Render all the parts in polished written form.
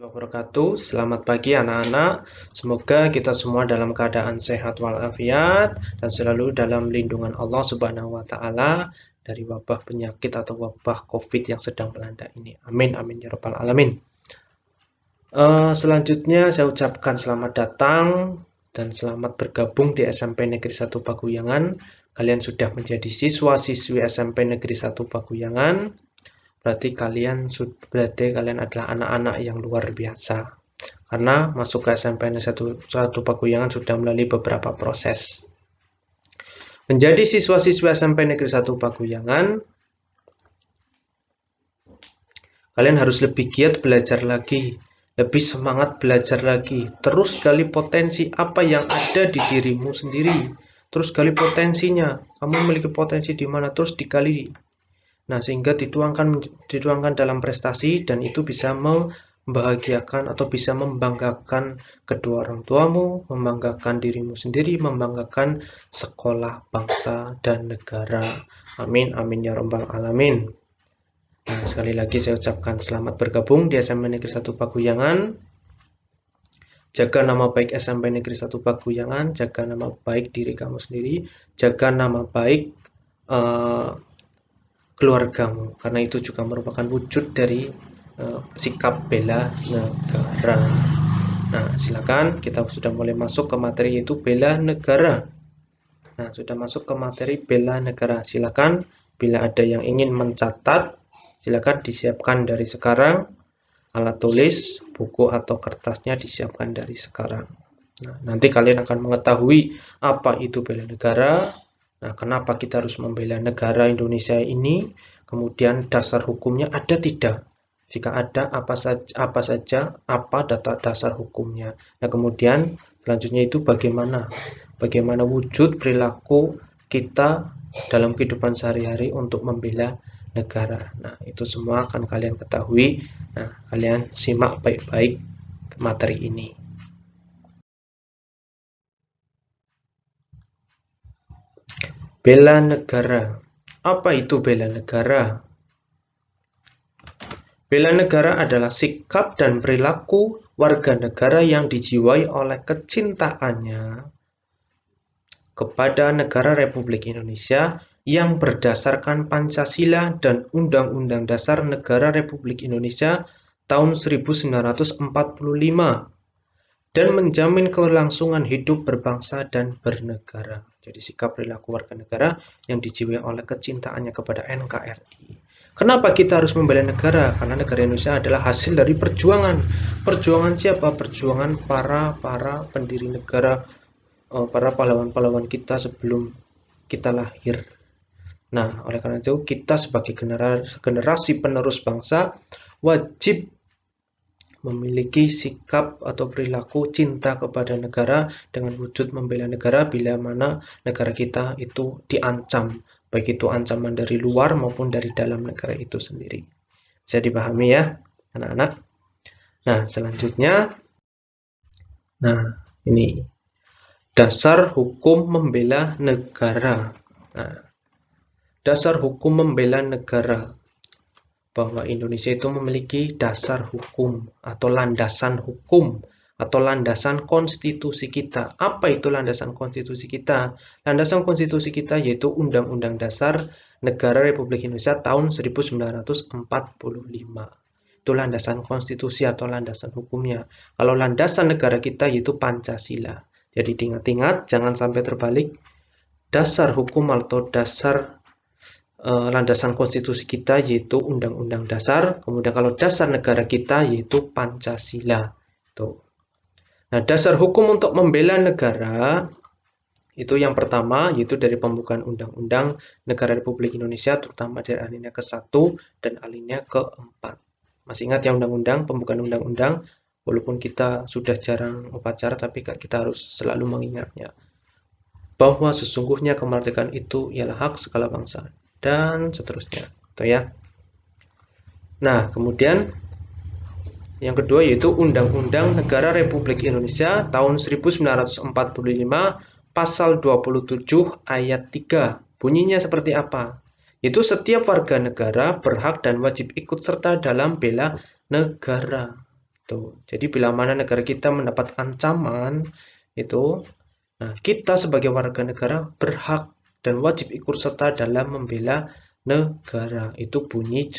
Wabarakatuh. Selamat pagi anak-anak. Semoga kita semua dalam keadaan sehat walafiat dan selalu dalam lindungan Allah Subhanahu wa taala dari wabah penyakit atau wabah Covid yang sedang melanda ini. Amin amin ya rabbal alamin. Selanjutnya saya ucapkan selamat datang dan selamat bergabung di SMP Negeri 1 Paguyangan. Kalian sudah menjadi siswa-siswi SMP Negeri 1 Paguyangan. Berarti kalian adalah anak-anak yang luar biasa. Karena masuk ke SMP Negeri 1 Paguyangan sudah melalui beberapa proses. Menjadi siswa-siswi SMP Negeri 1 Paguyangan, kalian harus lebih giat belajar lagi, lebih semangat belajar lagi, terus gali potensi apa yang ada di dirimu sendiri, terus gali potensinya, kamu memiliki potensi di mana, terus digali. Nah, sehingga dituangkan dalam prestasi dan itu bisa membahagiakan atau bisa membanggakan kedua orang tuamu, membanggakan dirimu sendiri, membanggakan sekolah, bangsa, dan negara. Amin, amin ya rabbal alamin. Nah, sekali lagi saya ucapkan selamat bergabung di SMP Negeri 1 Paguyangan. Jaga nama baik SMP Negeri 1 Paguyangan, jaga nama baik diri kamu sendiri, jaga nama baik keluargamu, karena itu juga merupakan wujud dari sikap bela negara. Nah, silakan kita sudah mulai masuk ke materi yaitu bela negara. Nah, sudah masuk ke materi bela negara. Silakan bila ada yang ingin mencatat, silakan disiapkan dari sekarang. Alat tulis, buku atau kertasnya disiapkan dari sekarang. Nah, nanti kalian akan mengetahui apa itu bela negara. Nah, kenapa kita harus membela negara Indonesia ini? Kemudian dasar hukumnya ada tidak? Jika ada, apa saja data dasar hukumnya? Nah, kemudian selanjutnya itu bagaimana wujud perilaku kita dalam kehidupan sehari-hari untuk membela negara. Nah, itu semua akan kalian ketahui. Nah, kalian simak baik-baik materi ini. Bela negara. Apa itu bela negara? Bela negara adalah sikap dan perilaku warga negara yang dijiwai oleh kecintaannya kepada negara Republik Indonesia yang berdasarkan Pancasila dan Undang-Undang Dasar Negara Republik Indonesia tahun 1945 dan menjamin kelangsungan hidup berbangsa dan bernegara. Jadi sikap perilaku warga negara yang dijiwai oleh kecintaannya kepada NKRI. Kenapa kita harus membela negara? Karena negara Indonesia adalah hasil dari perjuangan. Perjuangan siapa? Perjuangan para pendiri negara, para pahlawan-pahlawan kita sebelum kita lahir. Nah, oleh karena itu kita sebagai generasi penerus bangsa wajib memiliki sikap atau perilaku cinta kepada negara dengan wujud membela negara bila mana negara kita itu diancam, baik itu ancaman dari luar maupun dari dalam negara itu sendiri. Bisa dipahami ya, anak-anak? Nah, selanjutnya, ini dasar hukum membela negara. Nah, dasar hukum membela negara. Bahwa Indonesia itu memiliki dasar hukum atau landasan hukum atau landasan konstitusi kita. Apa itu landasan konstitusi kita? Landasan konstitusi kita yaitu Undang-Undang Dasar Negara Republik Indonesia tahun 1945. Itu landasan konstitusi atau landasan hukumnya. Kalau landasan negara kita yaitu Pancasila. Jadi diingat-ingat, jangan sampai terbalik. Dasar hukum atau dasar landasan konstitusi kita yaitu Undang-Undang Dasar, kemudian kalau dasar negara kita yaitu Pancasila. Nah, dasar hukum untuk membela negara itu yang pertama yaitu dari pembukaan Undang-Undang Negara Republik Indonesia, terutama dari alinea ke-1 dan alinea ke-4. Masih ingat ya undang-undang, pembukaan undang-undang, walaupun kita sudah jarang upacara tapi kita harus selalu mengingatnya bahwa sesungguhnya kemerdekaan itu ialah hak segala bangsa dan seterusnya, gitu ya. Nah, kemudian yang kedua yaitu Undang-Undang Negara Republik Indonesia tahun 1945 pasal 27 ayat 3. Bunyinya seperti apa? Yaitu setiap warga negara berhak dan wajib ikut serta dalam bela negara. Tuh. Jadi bila mana negara kita mendapat ancaman itu, nah kita sebagai warga negara berhak dan wajib ikut serta dalam membela negara. Itu bunyi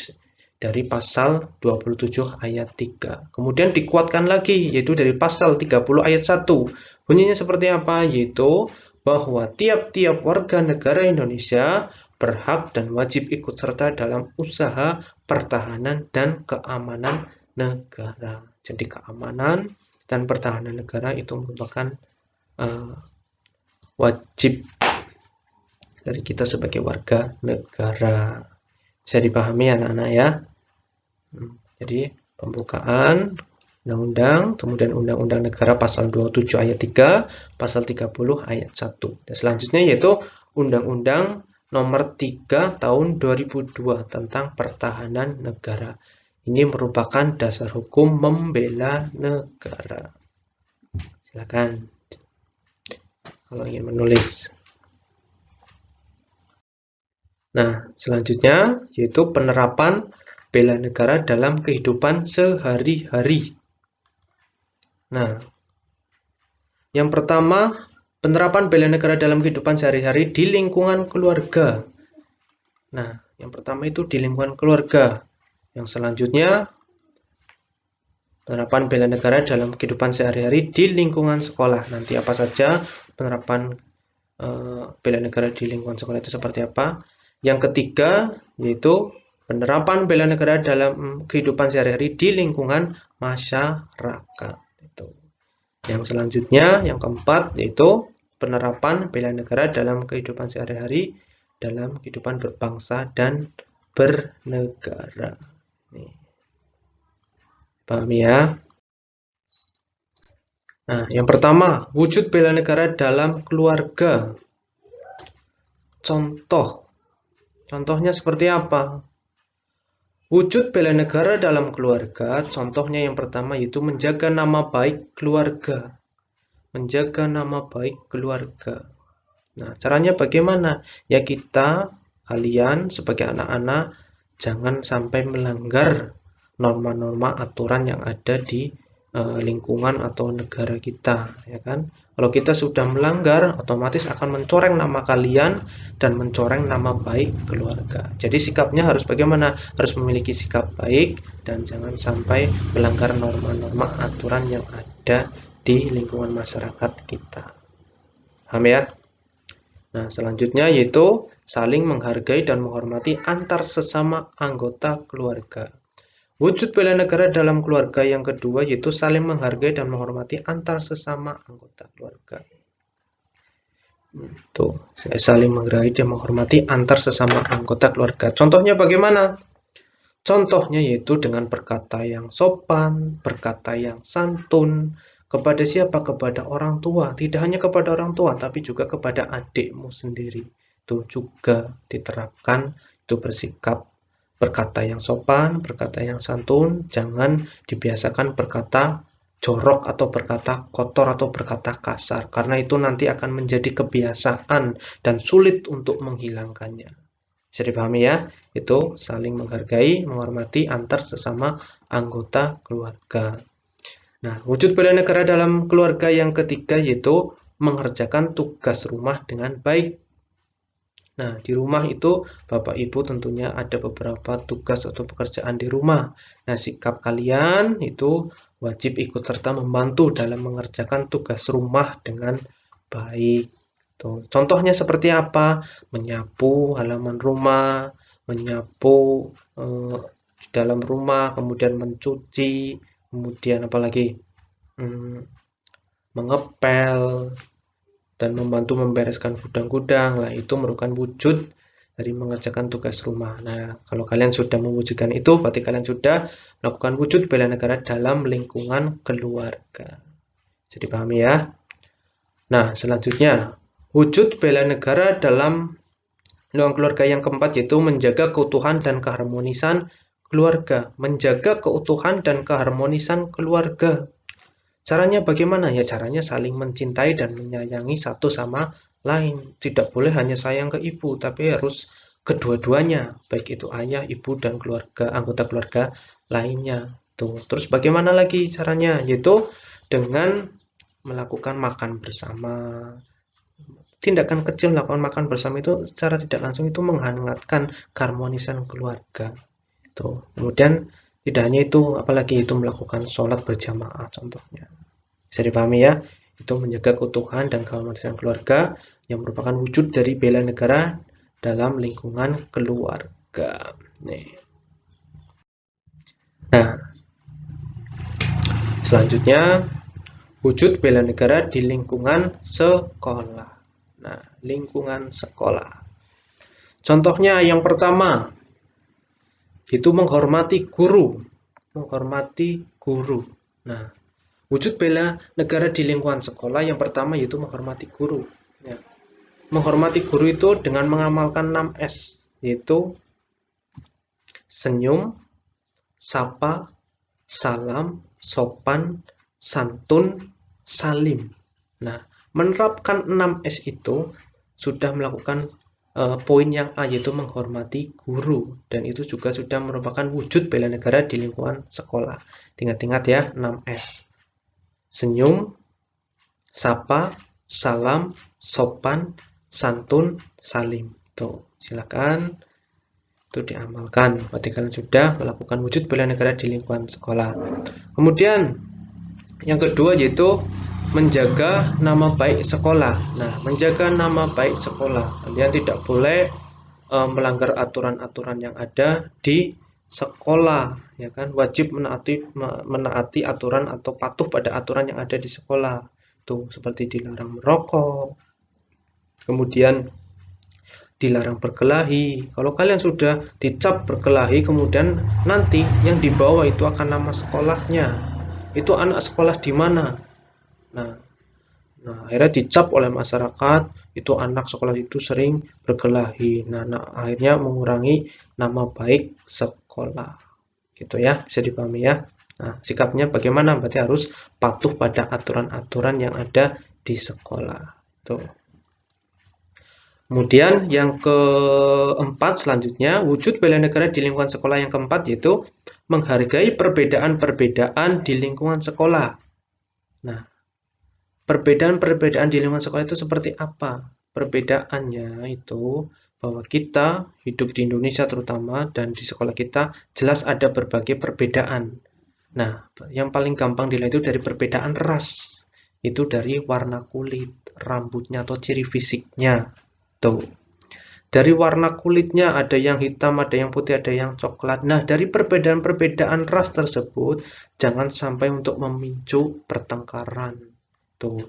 dari pasal 27 ayat 3. Kemudian dikuatkan lagi, yaitu dari pasal 30 ayat 1. Bunyinya seperti apa? Yaitu bahwa tiap-tiap warga negara Indonesia berhak dan wajib ikut serta dalam usaha pertahanan dan keamanan negara. Jadi keamanan dan pertahanan negara itu merupakan wajib dari kita sebagai warga negara. Bisa dipahami anak-anak ya? Jadi pembukaan undang-undang, kemudian undang-undang negara pasal 27 ayat 3, pasal 30 ayat 1. Dan selanjutnya yaitu undang-undang nomor 3 tahun 2002 tentang pertahanan negara. Ini merupakan dasar hukum membela negara. Silakan kalau ingin menulis. Nah, selanjutnya yaitu penerapan bela negara dalam kehidupan sehari-hari. Nah, yang pertama, penerapan bela negara dalam kehidupan sehari-hari di lingkungan keluarga. Nah, yang pertama itu di lingkungan keluarga. Yang selanjutnya, penerapan bela negara dalam kehidupan sehari-hari di lingkungan sekolah. Nanti apa saja penerapan bela negara di lingkungan sekolah itu seperti apa? Yang ketiga, yaitu penerapan bela negara dalam kehidupan sehari-hari di lingkungan masyarakat. Yang selanjutnya, yang keempat, yaitu penerapan bela negara dalam kehidupan sehari-hari, dalam kehidupan berbangsa dan bernegara. Nih. Paham ya? Nah, yang pertama, wujud bela negara dalam keluarga. Contohnya seperti apa? Wujud bela negara dalam keluarga, contohnya yang pertama yaitu menjaga nama baik keluarga. Menjaga nama baik keluarga. Nah, caranya bagaimana? Ya kalian sebagai anak-anak, jangan sampai melanggar norma-norma aturan yang ada di lingkungan atau negara kita, ya kan? Kalau kita sudah melanggar, otomatis akan mencoreng nama kalian dan mencoreng nama baik keluarga. Jadi sikapnya harus bagaimana? Harus memiliki sikap baik dan jangan sampai melanggar norma-norma aturan yang ada di lingkungan masyarakat kita. Paham ya? Nah, selanjutnya yaitu saling menghargai dan menghormati antar sesama anggota keluarga. Wujud bela negara dalam keluarga yang kedua yaitu saling menghargai dan menghormati antar sesama anggota keluarga. Tuh, saling menghargai dan menghormati antar sesama anggota keluarga. Contohnya bagaimana? Contohnya yaitu dengan berkata yang sopan, berkata yang santun, kepada siapa? Kepada orang tua. Tidak hanya kepada orang tua, tapi juga kepada adikmu sendiri. Itu juga diterapkan, itu bersikap berkata yang sopan, berkata yang santun, jangan dibiasakan berkata jorok atau berkata kotor atau berkata kasar, karena itu nanti akan menjadi kebiasaan dan sulit untuk menghilangkannya. Bisa dipahami ya? Itu saling menghargai, menghormati antar sesama anggota keluarga. Nah, wujud bela negara dalam keluarga yang ketiga yaitu mengerjakan tugas rumah dengan baik. Nah, di rumah itu Bapak Ibu tentunya ada beberapa tugas atau pekerjaan di rumah. Nah, sikap kalian itu wajib ikut serta membantu dalam mengerjakan tugas rumah dengan baik. Tuh, contohnya seperti apa? Menyapu halaman rumah, menyapu di dalam rumah, kemudian mencuci, kemudian apalagi mengepel, dan membantu membereskan gudang-gudang. Lah, itu merupakan wujud dari mengerjakan tugas rumah. Nah, kalau kalian sudah mewujudkan itu, berarti kalian sudah melakukan wujud bela negara dalam lingkungan keluarga. Jadi pahami ya? Nah, selanjutnya, wujud bela negara dalam lingkungan keluarga yang keempat yaitu menjaga keutuhan dan keharmonisan keluarga. Menjaga keutuhan dan keharmonisan keluarga. Caranya bagaimana? Ya caranya saling mencintai dan menyayangi satu sama lain. Tidak boleh hanya sayang ke ibu, tapi harus kedua-duanya, baik itu ayah, ibu, dan keluarga, anggota keluarga lainnya. Tuh, terus bagaimana lagi caranya? Yaitu dengan melakukan makan bersama. Tindakan kecil melakukan makan bersama itu secara tidak langsung itu menghangatkan keharmonisan keluarga. Tuh. Kemudian tidak hanya itu, apalagi itu melakukan sholat berjamaah contohnya. Bisa dipahami ya? Itu menjaga keutuhan dan keharmonisan keluarga yang merupakan wujud dari bela negara dalam lingkungan keluarga. Nih. Nah, selanjutnya wujud bela negara di lingkungan sekolah. Nah, lingkungan sekolah. Contohnya yang pertama, itu menghormati guru. Menghormati guru. Nah, wujud bela negara di lingkungan sekolah yang pertama yaitu menghormati guru. Ya. Menghormati guru itu dengan mengamalkan 6S, yaitu senyum, sapa, salam, sopan, santun, salim. Nah, menerapkan 6S itu sudah melakukan poin yang A, yaitu menghormati guru, dan itu juga sudah merupakan wujud bela negara di lingkungan sekolah. Ingat-ingat ya, 6S. Senyum, sapa, salam, sopan, santun, salim. Tuh, silakan itu diamalkan. Berarti kalian sudah melakukan wujud bela negara di lingkungan sekolah. Kemudian yang kedua yaitu menjaga nama baik sekolah. Nah, menjaga nama baik sekolah. Kalian tidak boleh melanggar aturan-aturan yang ada di sekolah, ya kan? Wajib menaati aturan atau patuh pada aturan yang ada di sekolah. Tuh, seperti dilarang merokok. Kemudian dilarang berkelahi. Kalau kalian sudah dicap berkelahi, kemudian nanti yang dibawa itu akan nama sekolahnya. Itu anak sekolah di mana? Nah, akhirnya dicap oleh masyarakat itu anak sekolah itu sering berkelahi. Nah, akhirnya mengurangi nama baik sekolah. Gitu ya, bisa dipahami ya. Nah, sikapnya bagaimana? Berarti harus patuh pada aturan-aturan yang ada di sekolah. Tuh. Kemudian yang keempat selanjutnya, wujud bela negara di lingkungan sekolah yang keempat yaitu menghargai perbedaan-perbedaan di lingkungan sekolah. Nah, perbedaan-perbedaan di lingkungan sekolah itu seperti apa? Perbedaannya itu bahwa kita hidup di Indonesia terutama dan di sekolah kita jelas ada berbagai perbedaan. Nah, yang paling gampang dilihat itu dari perbedaan ras. Itu dari warna kulit, rambutnya atau ciri fisiknya. Tuh. Dari warna kulitnya ada yang hitam, ada yang putih, ada yang coklat. Nah, dari perbedaan-perbedaan ras tersebut jangan sampai untuk memicu pertengkaran. Tuh,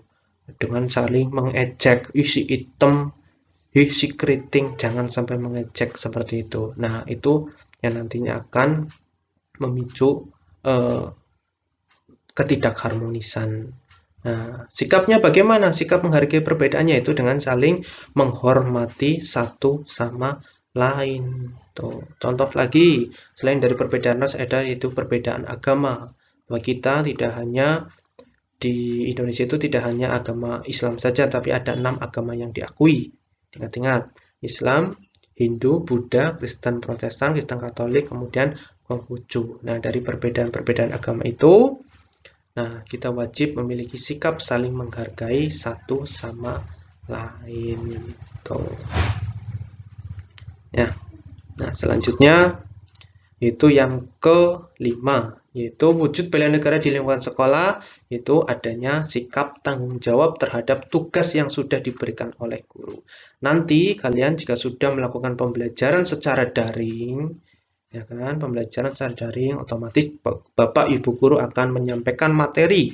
dengan saling mengejek, isi hitam, isi keriting, jangan sampai mengejek seperti itu. Nah, itu yang nantinya akan memicu ketidakharmonisan. Nah, sikapnya bagaimana? Sikap menghargai perbedaannya itu dengan saling menghormati satu sama lain. Tuh, contoh lagi, selain dari perbedaan ras ada yaitu perbedaan agama. Bahwa kita tidak hanya di Indonesia itu tidak hanya agama Islam saja, tapi ada 6 agama yang diakui. Ingat-ingat, Islam, Hindu, Buddha, Kristen Protestan, Kristen Katolik, kemudian Konghucu. Nah, dari perbedaan-perbedaan agama itu, nah, kita wajib memiliki sikap saling menghargai satu sama lain. Tuh. Ya. Nah, selanjutnya itu yang kelima, yaitu wujud bela negara di lingkungan sekolah, itu adanya sikap tanggung jawab terhadap tugas yang sudah diberikan oleh guru. Nanti kalian jika sudah melakukan pembelajaran secara daring, ya kan, pembelajaran secara daring, otomatis Bapak Ibu guru akan menyampaikan materi.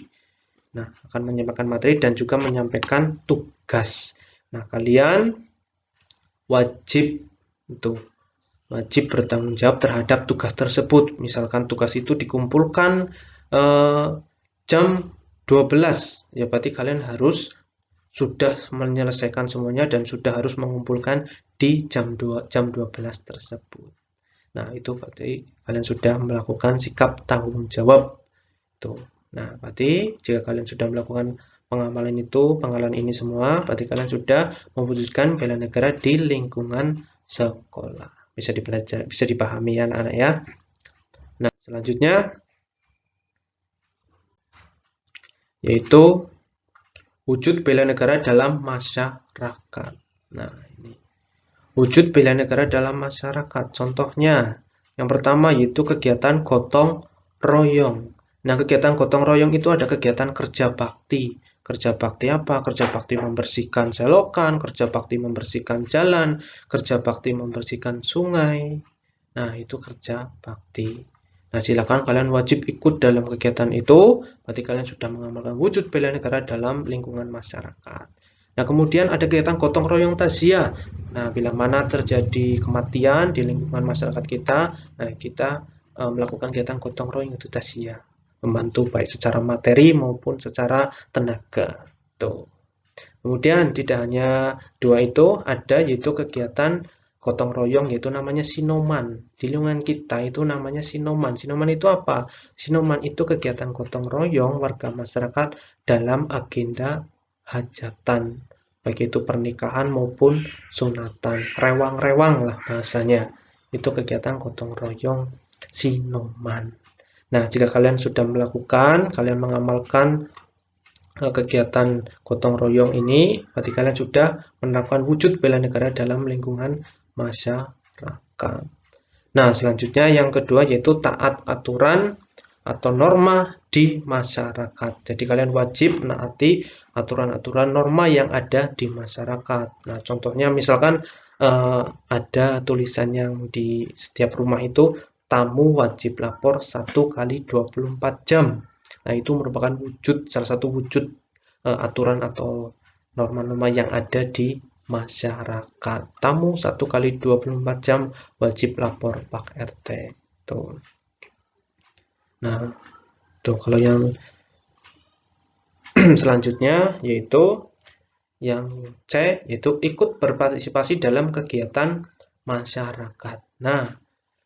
Nah, akan menyampaikan materi dan juga menyampaikan tugas. Nah, kalian wajib bertanggung jawab terhadap tugas tersebut. Misalkan tugas itu dikumpulkan jam 12, ya berarti kalian harus sudah menyelesaikan semuanya dan sudah harus mengumpulkan di jam 12 tersebut. Nah, itu berarti kalian sudah melakukan sikap tanggung jawab. Tuh. Nah, berarti jika kalian sudah melakukan pengamalan ini semua, berarti kalian sudah mewujudkan bela negara di lingkungan sekolah. Bisa dipelajari, bisa dipahami ya anak-anak ya. Nah, selanjutnya yaitu wujud bela negara dalam masyarakat. Nah, ini wujud bela negara dalam masyarakat. Contohnya, yang pertama yaitu kegiatan gotong royong. Nah, kegiatan gotong royong itu ada kegiatan kerja bakti. Kerja bakti apa? Kerja bakti membersihkan selokan, kerja bakti membersihkan jalan, kerja bakti membersihkan sungai. Nah, itu kerja bakti. Nah, silakan kalian wajib ikut dalam kegiatan itu, berarti kalian sudah mengamalkan wujud bela negara dalam lingkungan masyarakat. Nah, kemudian ada kegiatan gotong royong takziah. Nah, bila mana terjadi kematian di lingkungan masyarakat kita, nah kita melakukan kegiatan gotong royong itu takziah, membantu baik secara materi maupun secara tenaga. Tuh. Kemudian tidak hanya dua itu, ada yaitu kegiatan gotong royong yaitu namanya sinoman. Di lingkungan kita itu namanya sinoman. Sinoman itu apa? Sinoman itu kegiatan gotong royong warga masyarakat dalam agenda hajatan, baik itu pernikahan maupun sunatan. Rewang-rewang lah bahasanya. Itu kegiatan gotong royong sinoman. Nah, jika kalian sudah melakukan, kalian mengamalkan kegiatan gotong royong ini, berarti kalian sudah menerapkan wujud bela negara dalam lingkungan masyarakat. Nah, selanjutnya yang kedua yaitu taat aturan atau norma di masyarakat. Jadi kalian wajib menaati aturan-aturan norma yang ada di masyarakat. Nah, contohnya misalkan ada tulisan yang di setiap rumah itu tamu wajib lapor 1 kali 24 jam. Nah, itu merupakan salah satu wujud aturan atau norma-norma yang ada di masyarakat. Tamu 1 kali 24 jam wajib lapor Pak RT. Tuh. Nah, tuh kalau yang selanjutnya yaitu yang C, yaitu ikut berpartisipasi dalam kegiatan masyarakat. Nah,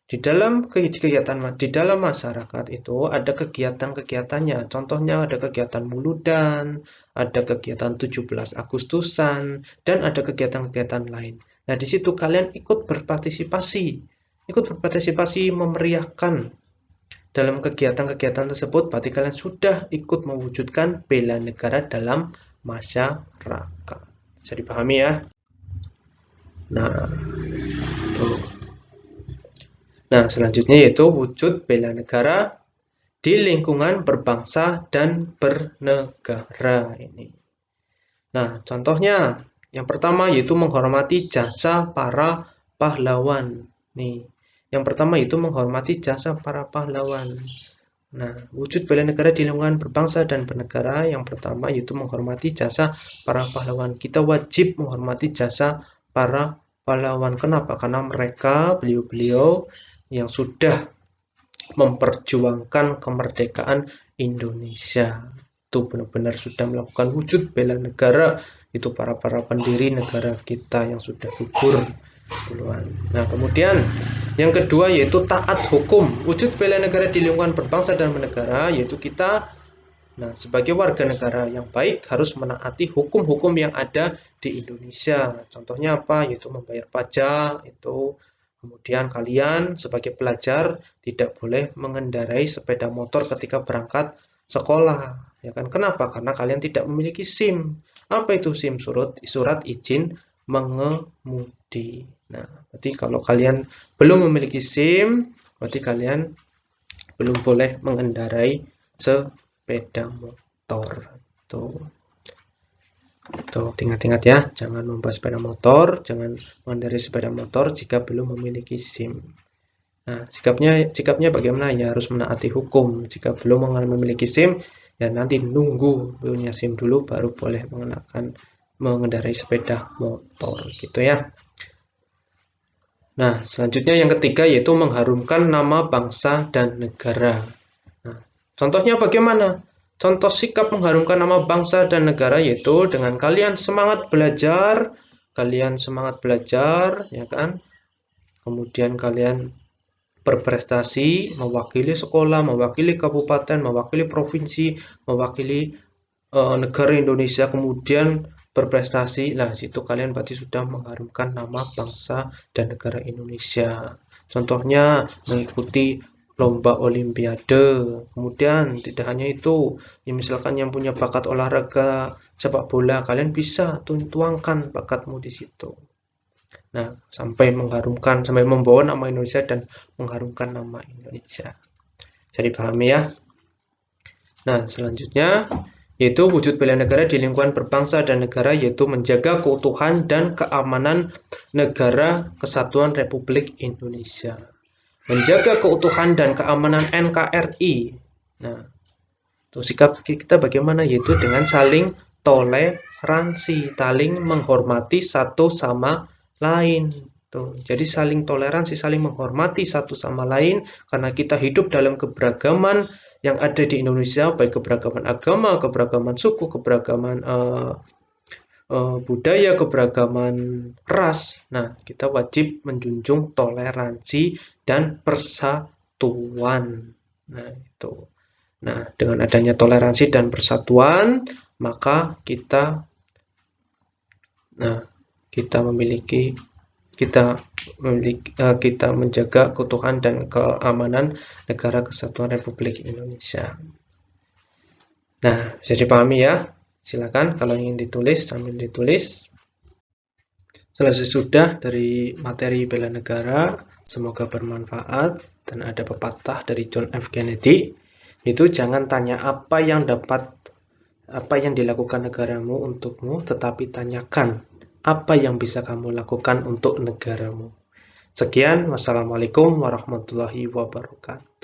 di dalam masyarakat itu ada kegiatan-kegiatannya. Contohnya ada kegiatan muludan, ada kegiatan 17 Agustusan, dan ada kegiatan-kegiatan lain. Nah, di situ kalian ikut berpartisipasi. Ikut berpartisipasi memeriahkan dalam kegiatan-kegiatan tersebut, berarti kalian sudah ikut mewujudkan bela negara dalam masyarakat. Bisa dipahami ya? Nah, tuh. Nah, selanjutnya yaitu wujud bela negara di lingkungan berbangsa dan bernegara ini. Nah, contohnya yang pertama yaitu menghormati jasa para pahlawan. Nih, yang pertama yaitu menghormati jasa para pahlawan. Nah, wujud bela negara di lingkungan berbangsa dan bernegara yang pertama yaitu menghormati jasa para pahlawan. Kita wajib menghormati jasa para pahlawan. Kenapa? Karena mereka, beliau-beliau yang sudah memperjuangkan kemerdekaan Indonesia. Itu benar-benar sudah melakukan wujud bela negara. Itu para pendiri negara kita yang sudah gugur duluan. Nah, kemudian yang kedua yaitu taat hukum. Wujud bela negara di lingkungan berbangsa dan bernegara yaitu kita sebagai warga negara yang baik harus menaati hukum-hukum yang ada di Indonesia. Contohnya apa? Yaitu membayar pajak, itu kemudian kalian sebagai pelajar tidak boleh mengendarai sepeda motor ketika berangkat sekolah. Ya kan? Kenapa? Karena kalian tidak memiliki SIM. Apa itu SIM? Surat izin mengemudi. Nah, berarti kalau kalian belum memiliki SIM, berarti kalian belum boleh mengendarai sepeda motor. Tuh. Ingat-ingat ya, jangan membawa sepeda motor, jangan mengendarai sepeda motor jika belum memiliki SIM. Nah, sikapnya bagaimana? Ya harus menaati hukum. Jika belum memiliki SIM, ya nanti nunggu punya SIM dulu baru boleh mengendarai sepeda motor gitu ya. Nah, selanjutnya yang ketiga yaitu mengharumkan nama bangsa dan negara. Nah, contohnya bagaimana? Contoh sikap mengharumkan nama bangsa dan negara yaitu dengan kalian semangat belajar, ya kan? Kemudian kalian berprestasi, mewakili sekolah, mewakili kabupaten, mewakili provinsi, mewakili negara Indonesia, kemudian berprestasi. Nah, situ kalian berarti sudah mengharumkan nama bangsa dan negara Indonesia. Contohnya mengikuti lomba olimpiade. Kemudian tidak hanya itu, ya misalkan yang punya bakat olahraga sepak bola, kalian bisa tuangkan bakatmu di situ. Nah, sampai membawa nama Indonesia dan mengharumkan nama Indonesia. Jadi pahami ya. Nah, selanjutnya yaitu wujud bela negara di lingkungan berbangsa dan negara, yaitu menjaga keutuhan dan keamanan negara kesatuan Republik Indonesia. Menjaga keutuhan dan keamanan NKRI. Nah, tuh sikap kita bagaimana, yaitu dengan saling toleransi, saling menghormati satu sama lain. Tuh, jadi saling toleransi, saling menghormati satu sama lain, karena kita hidup dalam keberagaman yang ada di Indonesia, baik keberagaman agama, keberagaman suku, keberagaman budaya, keberagaman ras. Nah, kita wajib menjunjung toleransi dan persatuan. Nah, itu. Nah, dengan adanya toleransi dan persatuan, maka kita menjaga keutuhan dan keamanan negara kesatuan Republik Indonesia. Nah, bisa dipahami ya. Silakan kalau ingin ditulis sambil ditulis. Selesai sudah dari materi bela negara, semoga bermanfaat. Dan ada pepatah dari John F. Kennedy, itu jangan tanya apa yang dilakukan negaramu untukmu, tetapi tanyakan apa yang bisa kamu lakukan untuk negaramu. Sekian, wassalamualaikum warahmatullahi wabarakatuh.